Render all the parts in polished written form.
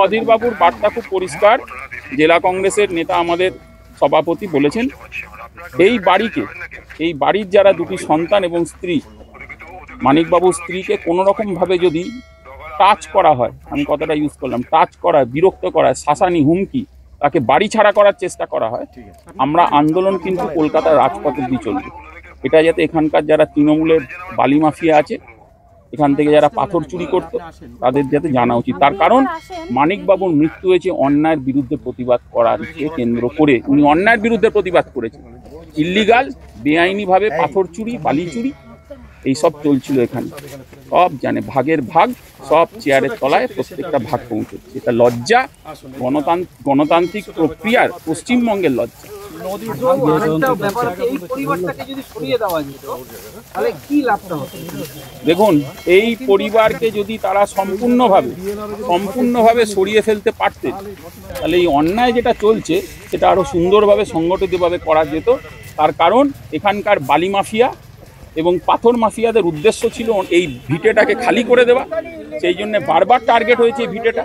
অধীর বাবুর বার্তা খুব পরিষ্কার। জেলা কংগ্রেসের নেতা আমাদের সভাপতি বলেছেন এই বাড়ির যারা দুটি সন্তান এবং স্ত্রী, মানিকবাবুর স্ত্রীকে কোনো রকম ভাবে যদি টাচ করা হয়, আমি কথাটা ইউজ করলাম, টাচ করা, বিরক্ত করা, শাসানি, হুমকি, তাকে বাড়ি ছাড়া করার চেষ্টা করা হয়, আমরা আন্দোলন কিন্তু কলকাতার রাজপথে দিয়ে চলবে। এটা যাতে এখানকার যারা তৃণমূলের বালি মাফিয়া আছে, এখান থেকে যারা পাথর চুরি করতো, তাদের যাতে জানা উচিত। তার কারণ মানিকবাবুর মৃত্যু হয়েছে অন্যায়ের বিরুদ্ধে প্রতিবাদ করারকে কেন্দ্র করে। উনি অন্যায়ের বিরুদ্ধে প্রতিবাদ করেছেন। ইল্লিগাল, বেআইনিভাবে পাথর চুরি, বালি চুরি এইসব চলছিল এখানে। সব জানে, ভাগের ভাগ, সব চেয়ারের তলায় প্রত্যেকটা ভাগ পৌঁছচ্ছে। এটা লজ্জা, গণতান্ত্রিক প্রক্রিয়ার পশ্চিমবঙ্গের লজ্জা। দেখুন, এই পরিবারকে যদি তারা সম্পূর্ণভাবে সরিয়ে ফেলতে পারতেন, তাহলে এই অন্যায় যেটা চলছে সেটা আরো সুন্দরভাবে সংগঠিতভাবে করা যেত। তার কারণ এখানকার বালি মাফিয়া এবং পাথর মাফিয়াদের উদ্দেশ্য ছিল এই ভিটেটাকে খালি করে দেওয়া। সেই জন্য বারবার টার্গেট হয়েছে এই ভিটেটা।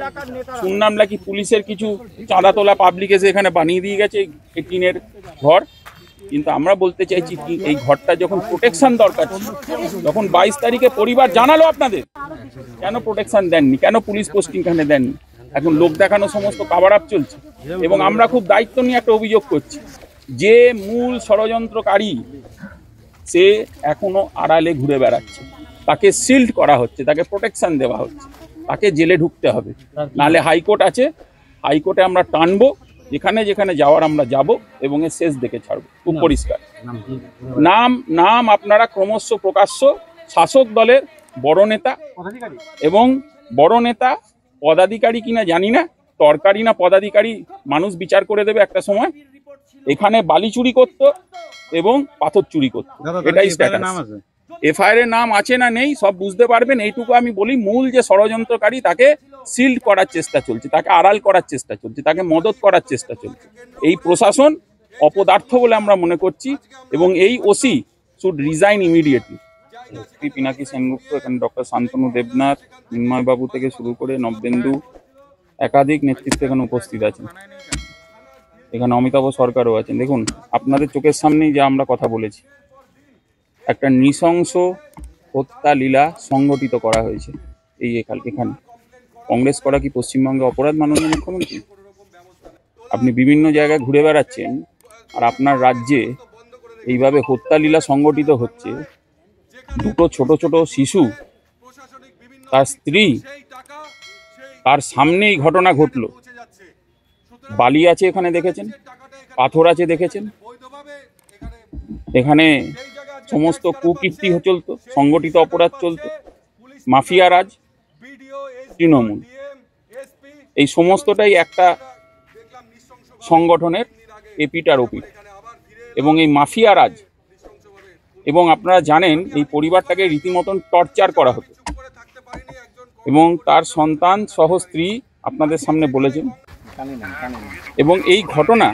শুনলাম নাকি পুলিশের কিছু চাঁদা তোলা পাবলিক এসে এখানে বানিয়ে দিয়ে গেছে এই টিনের ঘর। কিন্তু আমরা বলতে চাইছি কি, এই ঘরটা যখন প্রোটেকশন দরকার ছিল, যখন 22 তারিখে পরিবার জানালো আপনাদের, কেন প্রোটেকশন দেননি, কেন পুলিশ পোস্টিং এখানে দেননি? এখন লোক দেখানো সমস্ত কাভার আপ চলছে। এবং আমরা খুব দায়িত্ব নিয়ে একটা অভিযোগ করছি, যে মূল ষড়যন্ত্রকারী সে এখনো আড়ালে ঘুরে বেড়াচ্ছে, তাকে শিল্ড করা হচ্ছে, তাকে প্রোটেকশন দেওয়া হচ্ছে, তাকে জেলে ঢুকতে হবে। নাহলে হাইকোর্ট আছে, হাইকোর্টে আমরা টানবো, যেখানে যেখানে যাওয়ার আমরা যাব এবং এর শেষ দেখে ছাড়বো। খুব পরিষ্কার নাম আপনারা ক্রমশ প্রকাশ্য শাসক দলের বড় নেতা এবং বড় নেতা, পদাধিকারী কিনা জানি না, তরকারি না পদাধিকারী, মানুষ বিচার করে দেবে একটা সময়। এখানে বালি চুরি করতো এবং পাথর চুরি করতো, এটাই স্ট্যাটাস। এফআইআর এর নাম আছে না নেই সব বুঝতে পারবেন। এইটুকু আমি বলি, মূল যে ষড়যন্ত্রকারী তাকে শিল্ড করার চেষ্টা চলছে, তাকে আড়াল করার চেষ্টা চলছে, তাকে মদত করার চেষ্টা চলছে। এই প্রশাসন অপদার্থ বলে আমরা মনে করছি এবং এই OC should resign immediately. SP Pinaki Sengupta, এখানে ডক্টর শান্তনু দেবনাথ, মিন্ময় বাবু থেকে শুরু করে নবেন্দু, একাধিক নেতৃত্ব এখানে উপস্থিত আছেন। এখানে অমিতাভ সরকারও আছেন। দেখুন, আপনাদের চোখের সামনেই যা আমরা কথা বলেছি, একটা নৃশংস হত্যা লীলা সংগঠিত করা হয়েছে এখানে। কংগ্রেস করা কি পশ্চিমবঙ্গে অপরাধ, মাননীয় মুখ্যমন্ত্রী? আপনি বিভিন্ন জায়গায় ঘুরে বেড়াচ্ছেন আর আপনার রাজ্যে এইভাবে হত্যা লীলা সংগঠিত হচ্ছে। দুটো ছোট ছোট শিশু, তার স্ত্রী, তার সামনেই ঘটনা ঘটলো। বালি আছে এখানে দেখেছেন, পাথর আছে দেখেছেন, এখানে সমস্ত কুকীর্তি চলতো, সংগঠিত অপরাধ চলতো, মাফিয়া রাজ, তৃণমূল, এই সমস্তটাই একটা সংগঠনের এপিটার ওপিট। এবং এই মাফিয়া রাজ, এবং আপনারা জানেন এই পরিবারটাকে রীতিমতন টর্চার করা হতো এবং তার সন্তান সহ স্ত্রী আপনাদের সামনে বলেছেন। এবং এই ঘটনা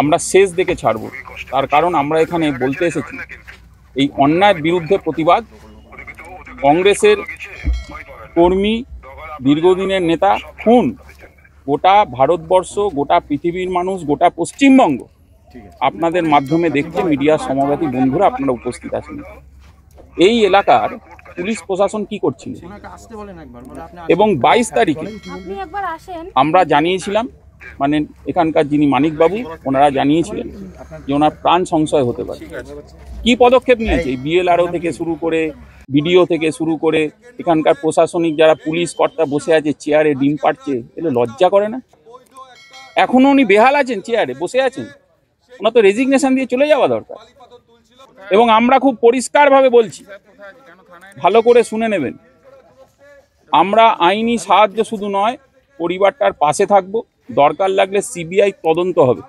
আমরা শেষ দেখে ছাড়ব। তার কারণ আমরা এখানে বলতে এসেছি, এই অন্যায়ের বিরুদ্ধে প্রতিবাদ। কংগ্রেসের কর্মী, দীর্ঘদিনের নেতা খুন, গোটা ভারতবর্ষ, গোটা পৃথিবীর মানুষ, গোটা পশ্চিমবঙ্গ আপনাদের মাধ্যমে দেখছে, মিডিয়ার সমবেতী বন্ধুরা আপনারা উপস্থিত আছেন। এই এলাকার পুলিশ প্রশাসন কি করছিল? এবং 22 তারিখে আমরা জানিয়েছিলাম, মানে এখানকার যিনি মানিকবাবু, ওনারা জানিয়েছিলেন যে ওনার প্রাণ সংশয় হতে পারে। কি পদক্ষেপ নিয়েছে বিএলআরও থেকে শুরু করে, বিডিও থেকে শুরু করে, এখানকার প্রশাসনিক যারা পুলিশ কর্তা বসে আছে চেয়ারে ডিম পাড়ছে, এগুলো লজ্জা করে না? এখনো উনি বেহাল আছেন, চেয়ারে বসে আছেন, ওনার তো রেজিগনেশন দিয়ে চলে যাওয়া দরকার। এবং আমরা খুব পরিষ্কারভাবে বলছি, ভালো করে শুনে নেবেন, আমরা আইনি সাহায্য শুধু নয়, পরিবারটার পাশে থাকবো। দরকার লাগলে সিবিআই তদন্ত হবে,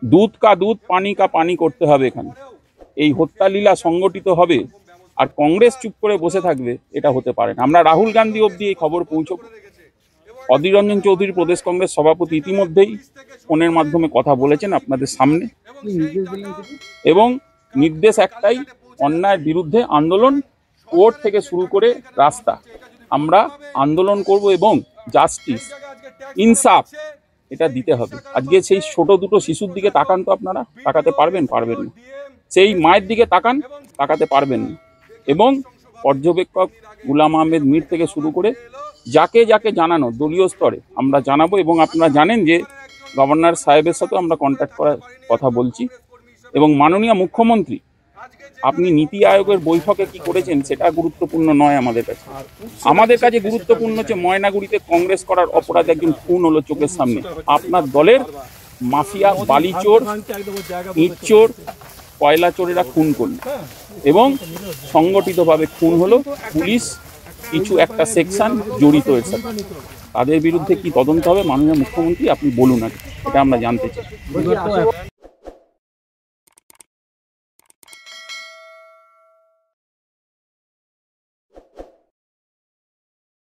দুধ কা দুধ, পানি কা পানি করতে হবে। এখানে এই হত্যা লীলা সংগঠিত হবে আর কংগ্রেস চুপ করে বসে থাকবে, এটা হতে পারে না। আমরা রাহুল গান্ধী অবধি এই খবর পৌঁছবো। অধীর রঞ্জন চৌধুরী, প্রদেশ কংগ্রেস সভাপতি, ইতিমধ্যেই ফোনের মাধ্যমে কথা বলেছেন আপনাদের সামনে এবং নির্দেশ একটাই, অন্যায়ের বিরুদ্ধে আন্দোলন, কোর্ট থেকে শুরু করে রাস্তা। আমরা আন্দোলন করব এবং জাস্টিস, ইনসাফ এটা দিতে হবে। আজকে সেই ছোট দুটো শিশুর দিকে তাকান তো, আপনারা তাকাতে পারবেন? পারবেন না। সেই মায়ের দিকে তাকান, তাকাতে পারবেন না। এবং পর্যবেক্ষক গুলাম আহমেদ মীর থেকে শুরু করে যাকে যাকে জানানো দলীয় স্তরে আমরা জানাবো। এবং আপনারা জানেন যে গভর্নর সাহেবের সাথে আমরা কন্ট্যাক্ট করার কথা বলছি। এবং মাননীয় মুখ্যমন্ত্রী, আপনি নীতি আয়োগের বৈঠকে কি করেছেন সেটা গুরুত্বপূর্ণ নয় আমাদের কাছে। আমাদের কাছে গুরুত্বপূর্ণ হচ্ছে ময়নাগুড়িতে কংগ্রেস করার অপরাধে একজন খুন হলো চোখের সামনে। আপনার দলের মাফিয়া, বালিচোর, ইটচোর, কয়লা চোরেরা খুন করল এবং সংগঠিতভাবে খুন হলো। পুলিশ কিছু একটা সেকশন জড়িত এর সাথে। তাদের বিরুদ্ধে কি তদন্ত হবে মাননীয় মুখ্যমন্ত্রী আপনি বলুন, আর এটা আমরা জানতে চাই।